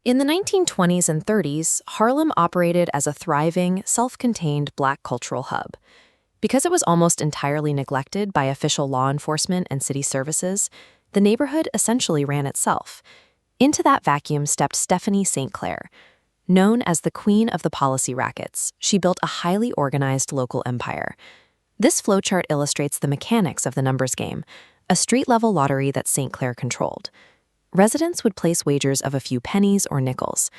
In the 1920s and 30s, Harlem operated as a thriving, self-contained black cultural hub. Because it was almost entirely neglected by official law enforcement and city services, the neighborhood essentially ran itself. Into that vacuum stepped Stephanie St. Clair. Known as the queen of the policy rackets, she built a highly organized local empire. This flowchart illustrates the mechanics of the numbers game, a street-level lottery that St. Clair controlled. Residents would place wagers of a few pennies or nickels.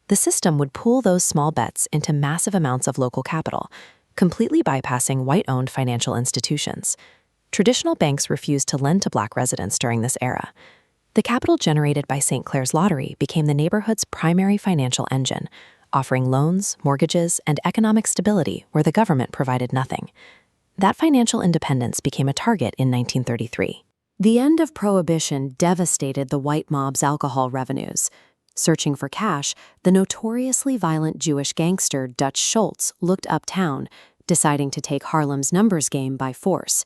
The system would pool those small bets into massive amounts of local capital, completely bypassing white-owned financial institutions. Traditional banks refused to lend to black residents during this era. The capital generated by St. Clair's lottery became the neighborhood's primary financial engine, offering loans, mortgages, and economic stability where the government provided nothing. That financial independence became a target in 1933. The end of Prohibition devastated the white mob's alcohol revenues. Searching for cash, the notoriously violent Jewish gangster Dutch Schultz looked uptown, deciding to take Harlem's numbers game by force.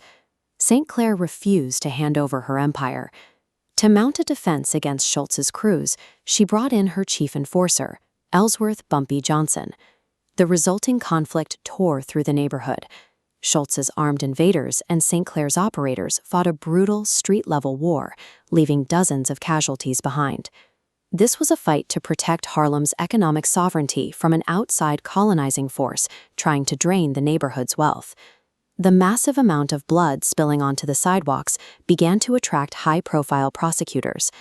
St. Clair refused to hand over her empire. To mount a defense against Schultz's crews, she brought in her chief enforcer, Ellsworth "Bumpy" Johnson. The resulting conflict tore through the neighborhood. Schultz's armed invaders and St. Clair's operators fought a brutal, street-level war, leaving dozens of casualties behind. This was a fight to protect Harlem's economic sovereignty from an outside colonizing force trying to drain the neighborhood's wealth. The massive amount of blood spilling onto the sidewalks began to attract high-profile prosecutors.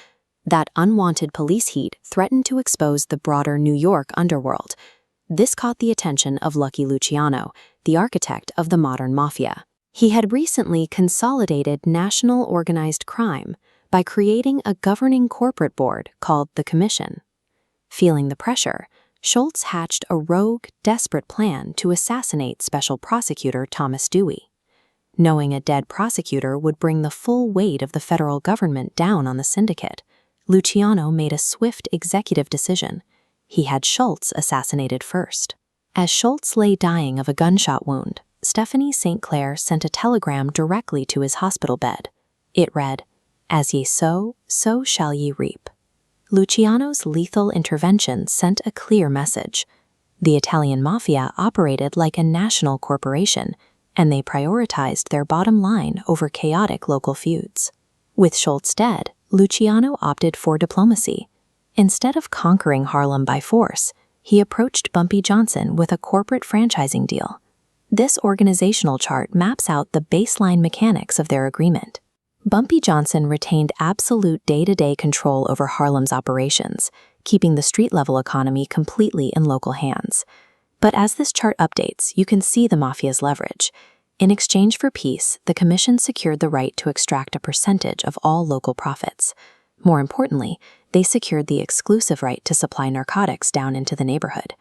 That unwanted police heat threatened to expose the broader New York underworld. This caught the attention of Lucky Luciano, the architect of the modern Mafia. He had recently consolidated national organized crime by creating a governing corporate board called the Commission. Feeling the pressure, Schultz hatched a rogue, desperate plan to assassinate Special Prosecutor Thomas Dewey. Knowing a dead prosecutor would bring the full weight of the federal government down on the syndicate, Luciano made a swift executive decision. He had Schultz assassinated first. As Schultz lay dying of a gunshot wound, Stephanie St. Clair sent a telegram directly to his hospital bed. It read, "As ye sow, so shall ye reap." Luciano's lethal intervention sent a clear message. The Italian Mafia operated like a national corporation, and they prioritized their bottom line over chaotic local feuds. With Schultz dead, Luciano opted for diplomacy. Instead of conquering Harlem by force, he approached Bumpy Johnson with a corporate franchising deal. This organizational chart maps out the baseline mechanics of their agreement. Bumpy Johnson retained absolute day-to-day control over Harlem's operations, keeping the street-level economy completely in local hands. But as this chart updates, you can see the Mafia's leverage. In exchange for peace, the Commission secured the right to extract a percentage of all local profits. More importantly, they secured the exclusive right to supply narcotics down into the neighborhood.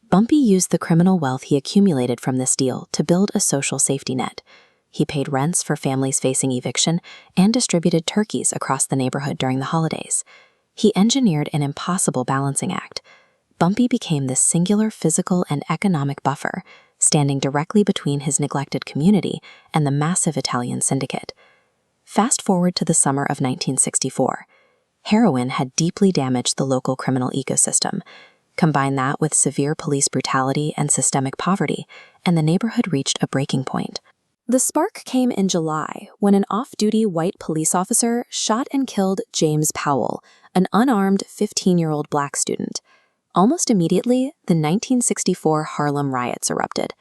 Bumpy used the criminal wealth he accumulated from this deal to build a social safety net. He paid rents for families facing eviction and distributed turkeys across the neighborhood during the holidays. He engineered an impossible balancing act. Bumpy became this singular physical and economic buffer, standing directly between his neglected community and the massive Italian syndicate. Fast forward to the summer of 1964. Heroin had deeply damaged the local criminal ecosystem. Combine that with severe police brutality and systemic poverty, and the neighborhood reached a breaking point. The spark came in July when an off-duty white police officer shot and killed James Powell, an unarmed 15-year-old black student. Almost immediately, the 1964 Harlem riots erupted.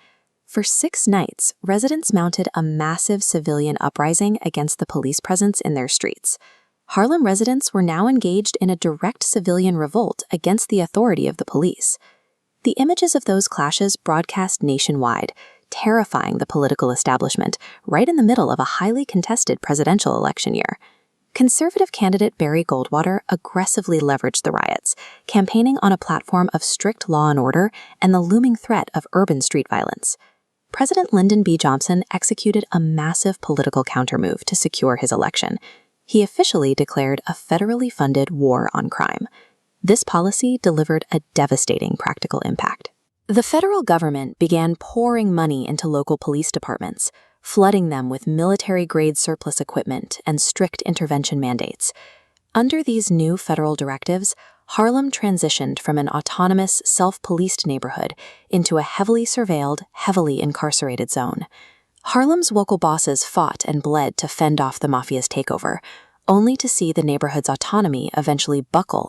For 6 nights, residents mounted a massive civilian uprising against the police presence in their streets. Harlem residents were now engaged in a direct civilian revolt against the authority of the police. The images of those clashes broadcast nationwide, terrifying the political establishment right in the middle of a highly contested presidential election year. Conservative candidate Barry Goldwater aggressively leveraged the riots, campaigning on a platform of strict law and order and the looming threat of urban street violence. President Lyndon B. Johnson executed a massive political countermove to secure his election. He officially declared a federally funded war on crime. This policy delivered a devastating practical impact. The federal government began pouring money into local police departments, flooding them with military-grade surplus equipment and strict intervention mandates. Under these new federal directives, Harlem transitioned from an autonomous, self-policed neighborhood into a heavily surveilled, heavily incarcerated zone. Harlem's local bosses fought and bled to fend off the Mafia's takeover, only to see the neighborhood's autonomy eventually buckle